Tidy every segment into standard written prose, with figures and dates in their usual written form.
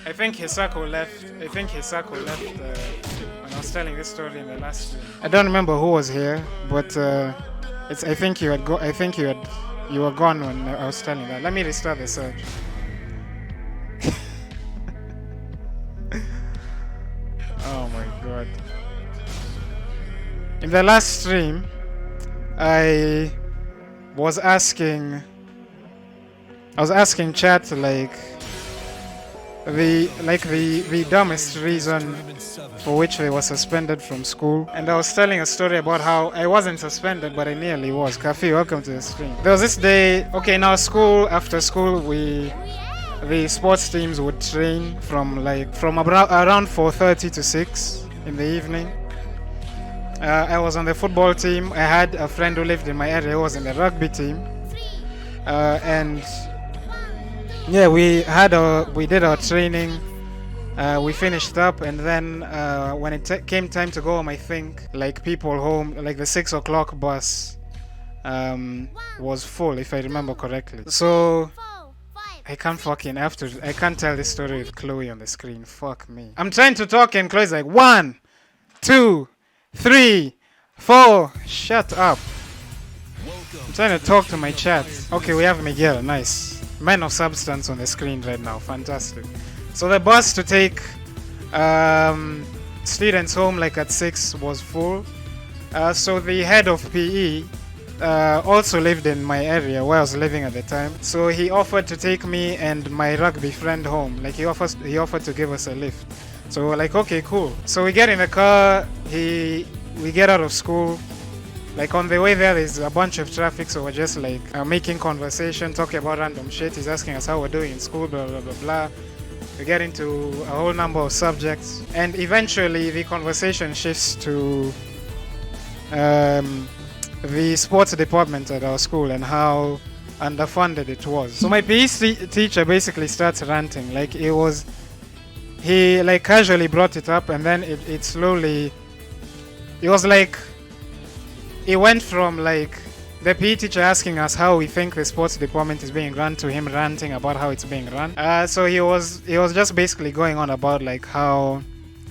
I think Hisako left. I think Hisako left when I was telling this story in the last stream. I don't remember who was here, but it's. I think you had go. I think you were gone when I was telling that. Let me restart the search. Oh my god. In the last stream, I was asking chat like the dumbest reason for which they were suspended from school, and I was telling a story about how I wasn't suspended but I nearly was. Kafi, welcome to the stream. There was this day, okay, in our school, after school the sports teams would train from around 4:30 to 6 in the evening. I was on the football team. I had a friend who lived in my area who was in the rugby team, and yeah, we did our training. We finished up, and then when it came time to go home, I think like people home, like the 6 o'clock bus was full, if I remember correctly. So I can't tell this story with Chloe on the screen. Fuck me. I'm trying to talk and Chloe's like 1, 2, 3, 4. Shut up. I'm trying to talk to my chat. Okay, we have Miguel. Nice. Man of substance on the screen right now. Fantastic. So the bus to take students home like at 6 was full. So the head of PE also lived in my area where I was living at the time. So he offered to take me and my rugby friend home. Like he offered to give us a lift. So we're like, okay, cool. So we get in the car. We get out of school. Like on the way there's a bunch of traffic, so we're just like making conversation, talking about random shit. He's asking us how we're doing in school, blah blah blah blah. We get into a whole number of subjects, and eventually the conversation shifts to the sports department at our school and how underfunded it was. So my PE teacher basically starts ranting. Like he like casually brought it up, and then it slowly, it was like, it went from like the PE teacher asking us how we think the sports department is being run to him ranting about how it's being run. So he was just basically going on about like how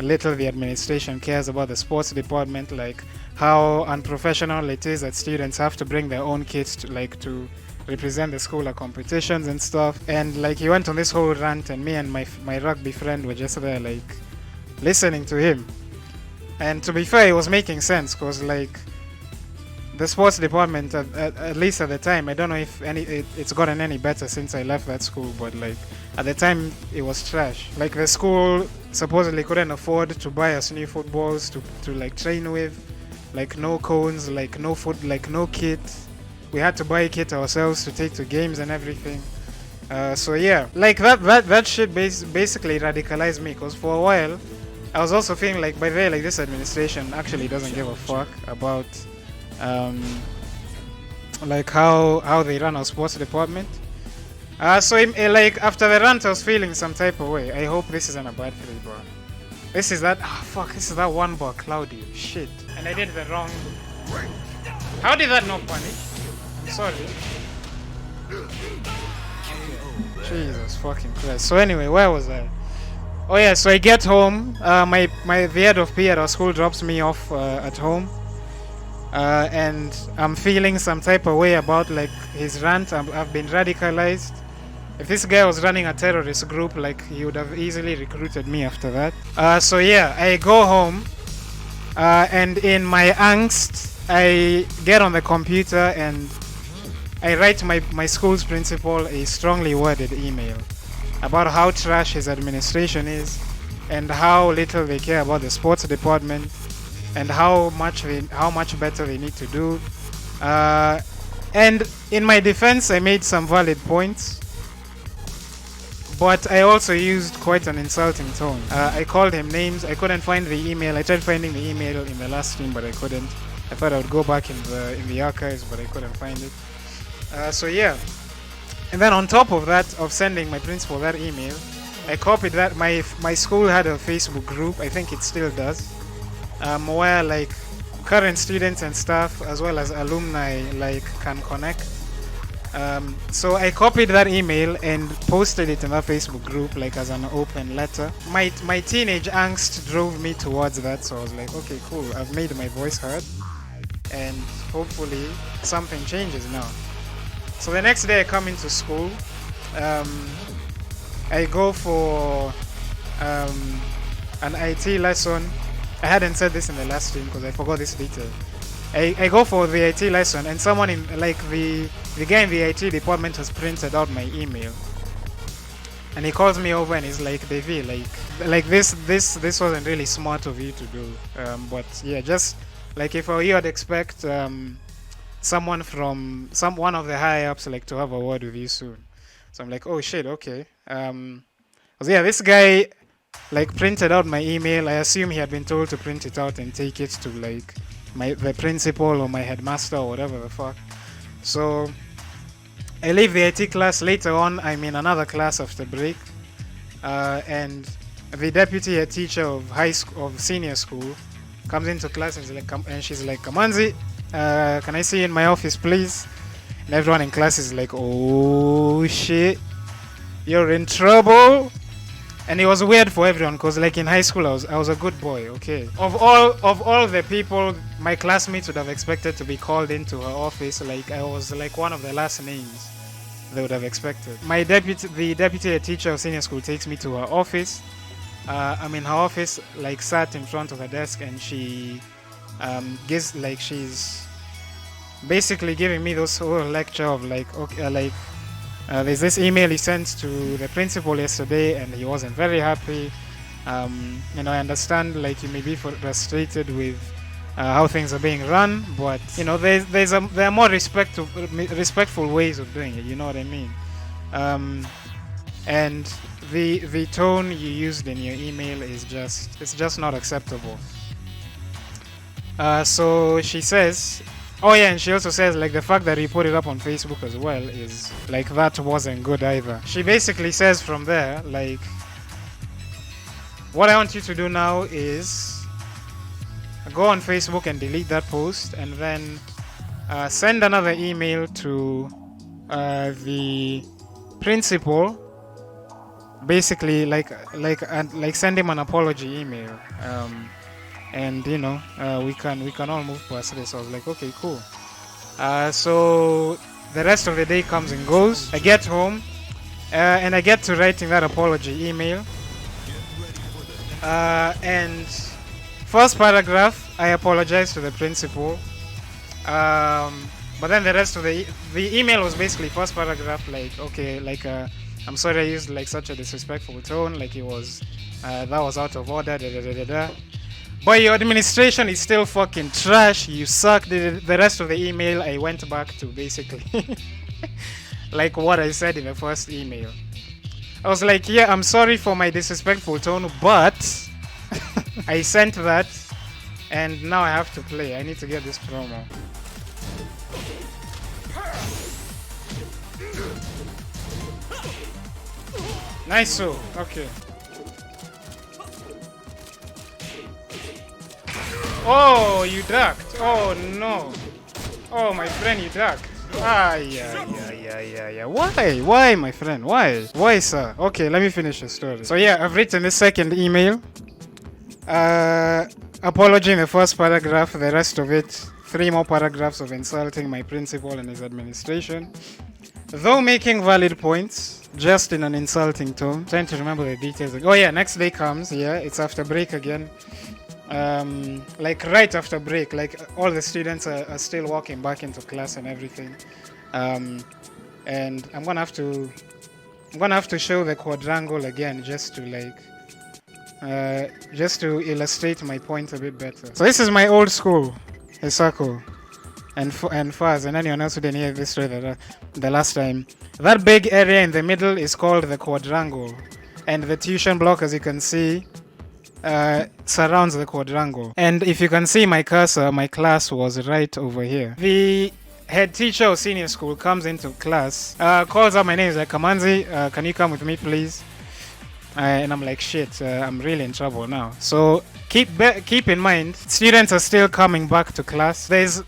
little the administration cares about the sports department, like how unprofessional it is that students have to bring their own kids to represent the school at competitions and stuff. And like he went on this whole rant, and me and my rugby friend were just there like listening to him. And to be fair, it was making sense, because like the sports department, at least at the time, I don't know if it's gotten any better since I left that school, but like at the time it was trash. Like the school supposedly couldn't afford to buy us new footballs to like train with, like no cones, like no foot, like no kit. We had to buy a kit ourselves to take to games and everything. So yeah, like that shit basically radicalized me, because for a while I was also feeling like by the way, like this administration actually doesn't give a fuck about like how they run our sports department. So like after the rant I was feeling some type of way. I hope this isn't a bad three, bro. This is that this is that one bar cloudy shit, and I did the wrong. How did that not punish? Sorry. Jesus fucking Christ. So anyway, where was I? Oh yeah, so I get home. The head of PE at our school drops me off at home. And I'm feeling some type of way about like his rant. I've been radicalized. If this guy was running a terrorist group, like he would have easily recruited me after that. So yeah, I go home, and in my angst, I get on the computer and I write my school's principal a strongly worded email about how trash his administration is and how little they care about the sports department, and how much better they need to do. And in my defense, I made some valid points, but I also used quite an insulting tone. I called him names. I couldn't find the email. I tried finding the email in the last stream, but I couldn't. I thought I would go back in the archives, but I couldn't find it. So yeah. And then on top of that, of sending my principal that email, I copied that. My school had a Facebook group. I think it still does. Where like current students and staff as well as alumni like can connect. So I copied that email and posted it in that Facebook group, like as an open letter. My teenage angst drove me towards that, so I was like, okay, cool, I've made my voice heard, and hopefully something changes now. So the next day I come into school, I go for an IT lesson. I hadn't said this in the last stream because I forgot this detail. I go for the IT lesson, and someone in like the guy in the IT department has printed out my email, and he calls me over and he's like, Davy, like this wasn't really smart of you to do, but yeah, just like if I were you, I'd expect someone from one of the high ups like to have a word with you soon. So I'm like, oh shit, okay. So yeah, this guy like printed out my email. I assume he had been told to print it out and take it to like the principal or my headmaster or whatever the fuck. So I leave the IT class. Later on, I'm in another class after break, and the deputy head teacher of senior school comes into class and she's like, Kamanzi, can I see you in my office, please? And everyone in class is like, oh shit, you're in trouble. And it was weird for everyone because like in high school I was a good boy, okay. Of all the people my classmates would have expected to be called into her office, like I was like one of the last names they would have expected. The deputy teacher of senior school takes me to her office. I'm in her office, like sat in front of her desk, and she she's basically giving me this whole lecture of like, okay, there's this email he sent to the principal yesterday and he wasn't very happy. I understand like you may be frustrated with how things are being run, but there are more respectful ways of doing it, you know what I mean? And the tone you used in your email is just not acceptable. So she says, oh yeah, and she also says like the fact that he put it up on Facebook as well is like that wasn't good either. She basically says from there like, what I want you to do now is go on Facebook and delete that post, and then send another email to the principal, basically like send him an apology email, and we can all move past this. I was like, okay, cool. So the rest of the day comes and goes. I get home, and I get to writing that apology email. And first paragraph, I apologize to the principal. But then the rest of the email was basically first paragraph, like, okay, like, I'm sorry I used like such a disrespectful tone, like it was, that was out of order, da da da da da. But your administration is still fucking trash, you suck. The rest of the email, I went back to basically like what I said in the first email. I was like, yeah, I'm sorry for my disrespectful tone, but I sent that, and now I have to play. I need to get this promo. Nice, so okay. Oh, you ducked. Oh no. Oh, my friend, you ducked. Ah, yeah. Why, my friend? Why, sir? Okay, let me finish the story. So yeah, I've written the second email. Apology in the first paragraph. The rest of it, 3 more paragraphs of insulting my principal and his administration, though making valid points, just in an insulting tone. Trying to remember the details. Oh yeah, next day comes. Yeah, it's after break again. Like right after break, like all the students are still walking back into class and everything, and I'm gonna have to show the quadrangle again just to illustrate my point a bit better. So this is my old school, Hisako and Faz, and anyone else who didn't hear this story the last time. That big area in the middle is called the quadrangle, and the tuition block, as you can see, surrounds the quadrangle. And if you can see my cursor, my class was right over here. The head teacher of senior school comes into class, calls out my name, is like, Kamanzi, can you come with me please? And I'm like, shit, I'm really in trouble now. So keep in mind, students are still coming back to class. There's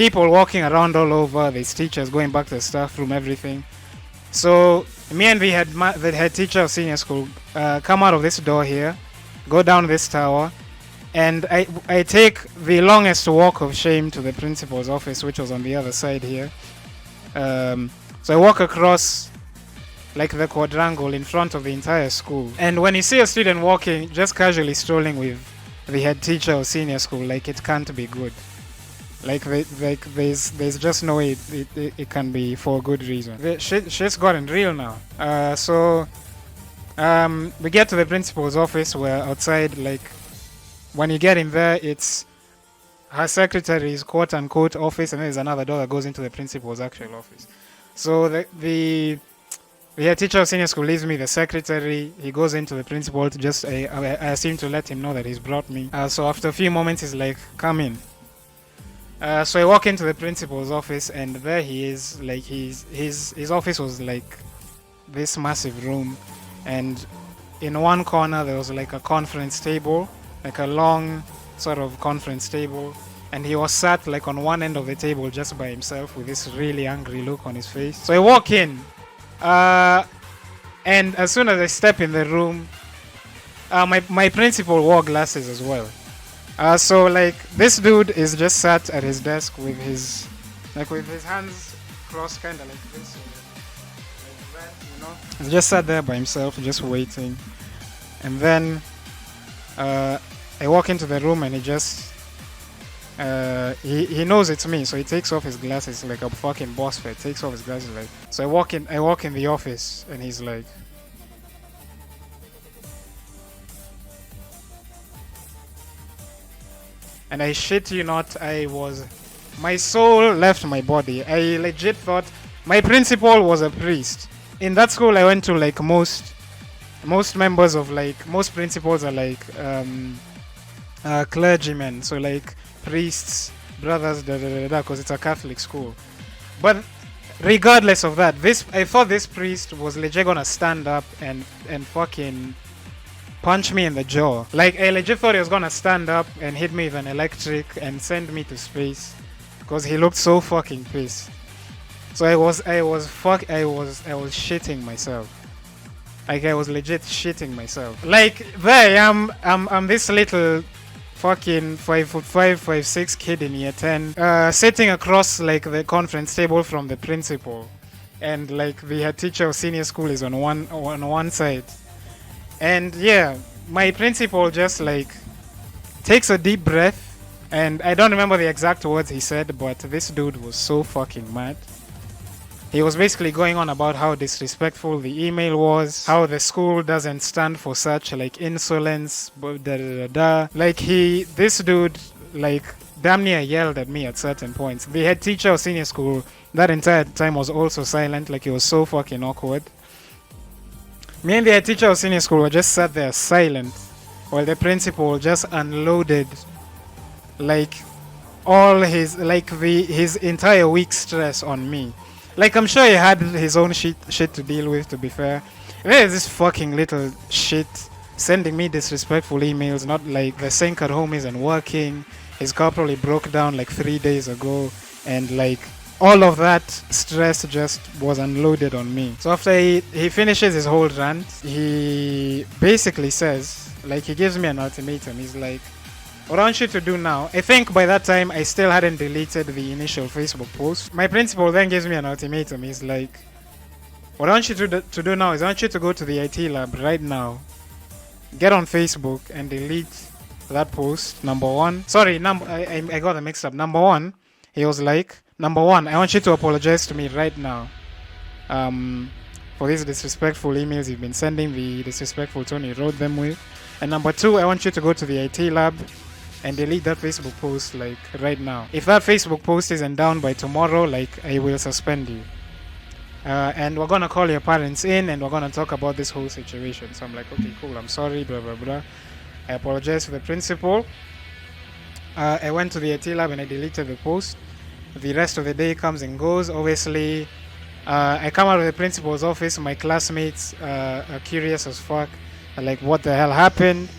people walking around all over. There's teachers going back to the staff room, everything. So me and the head teacher of senior school come out of this door here, go down this tower, and I take the longest walk of shame to the principal's office, which was on the other side here. So I walk across like the quadrangle in front of the entire school. And when you see a student walking, just casually strolling with the head teacher of senior school, like it can't be good. Like there's just no way it can be for a good reason. Shit's gotten real now. So we get to the principal's office. We're outside. Like when you get in there, it's her secretary's quote unquote office, and then there's another door that goes into the principal's actual office. So the head teacher of senior school leaves me the secretary. He goes into the principal to just I assume to let him know that he's brought me. So after a few moments, he's like, "Come in." So I walk into the principal's office, and there he is. Like his office was like this massive room, and in one corner there was like a conference table, like a long sort of conference table, and he was sat like on one end of the table just by himself with this really angry look on his face. So I walk in, and as soon as I step in the room, my principal wore glasses as well. So like this dude is just sat at his desk with his hands crossed, kind of like this, like that, you know. He's just sat there by himself, just waiting. And then I walk into the room, and he just he knows it's me, so he takes off his glasses like a fucking boss fight. Takes off his glasses like. So I walk in the office, and he's like, and I shit you not, my soul left my body. I legit thought my principal was a priest. In that school I went to, like most members of like most principals are like clergymen, so like priests, brothers, because it's a Catholic school. But regardless of that, I thought this priest was legit gonna stand up and fucking punch me in the jaw. Like I legit thought he was gonna stand up and hit me with an electric and send me to space, because he looked so fucking pissed. So I was shitting myself. Like I was legit shitting myself. Like there I am, I'm this little fucking 5'5", 5'6" kid in year 10, sitting across like the conference table from the principal, and like the head teacher of senior school is on one side. And yeah, my principal just like takes a deep breath, and I don't remember the exact words he said, but this dude was so fucking mad. He was basically going on about how disrespectful the email was, how the school doesn't stand for such like insolence, like this dude like damn near yelled at me at certain points. The head teacher of senior school that entire time was also silent, like it was so fucking awkward. Me and the head teacher of senior school were just sat there silent, while the principal just unloaded like all his his entire week's stress on me. Like I'm sure he had his own shit to deal with, to be fair. There's this fucking little shit sending me disrespectful emails, not like the sink at home isn't working, his car probably broke down like 3 days ago, and like all of that stress just was unloaded on me. So after he finishes his whole rant, he basically says, like he gives me an ultimatum. He's like, what I want you to do now, I think by that time I still hadn't deleted the initial Facebook post. My principal then gives me an ultimatum. He's like, what I want you to do now is I want you to go to the IT lab right now, get on Facebook and delete that post. Number one, sorry, I got them mixed up. Number one, he was like, number one, I want you to apologize to me right now for these disrespectful emails you've been sending, the disrespectful tone you wrote them with. And number two, I want you to go to the IT lab and delete that Facebook post like right now. If that Facebook post isn't down by tomorrow, like I will suspend you. And we're gonna call your parents in and we're gonna talk about this whole situation. So I'm like, okay, cool, I'm sorry, blah blah blah. I apologize to the principal. I went to the IT lab and I deleted the post. The rest of the day comes and goes. Obviously, I come out of the principal's office. My classmates are curious as fuck, like what the hell happened,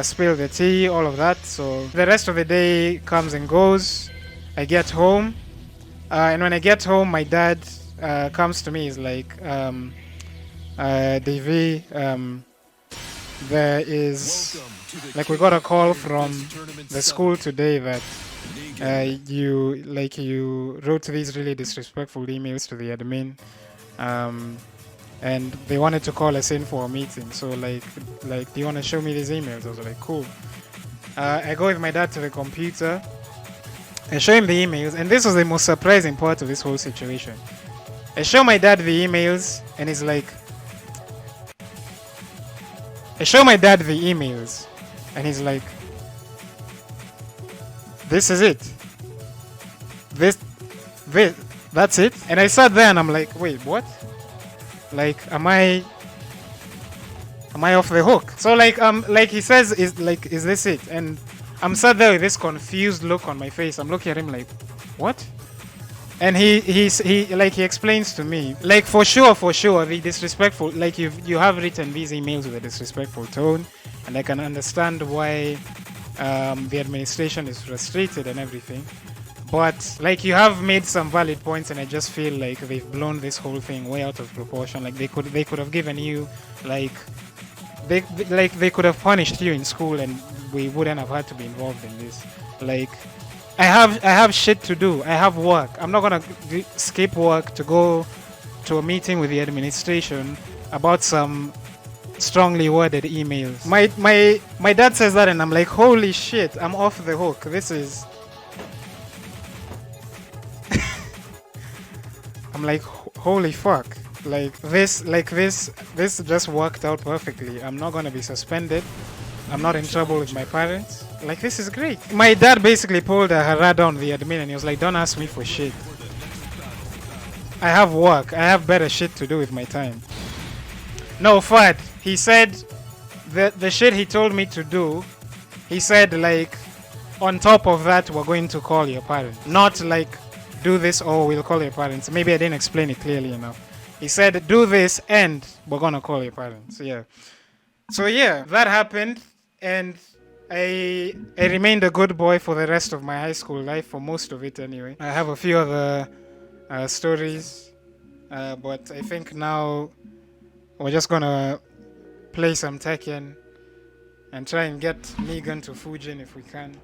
spill the tea, all of that. So the rest of the day comes and goes. I get home, and when I get home, my dad comes to me. He's like, Davy, there is like we got a call from the school today that you wrote these really disrespectful emails to the admin, and they wanted to call us in for a meeting. So like do you want to show me these emails? I was like, cool. I go with my dad to the computer. I show him the emails, and this was the most surprising part of this whole situation. I show my dad the emails, and he's like, this is it. This, that's it. And I sat there and I'm like, wait, what? Like, am I off the hook? So like he says, is this it? And I'm sat there with this confused look on my face. I'm looking at him like, what? And he explains to me, like, for sure, the disrespectful, like you have written these emails with a disrespectful tone, and I can understand why the administration is frustrated and everything. But like you have made some valid points, and I just feel like they've blown this whole thing way out of proportion. Like they could have given you they could have punished you in school, and we wouldn't have had to be involved in this. Like I have shit to do. I have work. I'm not gonna skip work to go to a meeting with the administration about some strongly worded emails. My dad says that, and I'm like, holy shit, I'm off the hook. This is. I'm like, holy fuck. This just worked out perfectly. I'm not gonna be suspended. I'm not in trouble with my parents. Like, this is great. My dad basically pulled a harada on the admin, and he was like, don't ask me for shit. I have work. I have better shit to do with my time. No, Fad. He said the shit he told me to do, he said, like, on top of that, we're going to call your parents. Not like, do this or we'll call your parents. Maybe I didn't explain it clearly enough. He said, do this and we're gonna call your parents. Yeah. So yeah, that happened, and I remained a good boy for the rest of my high school life, for most of it anyway. I have a few other stories, but I think now we're just gonna play some Tekken and try and get Negan to Fujin if we can.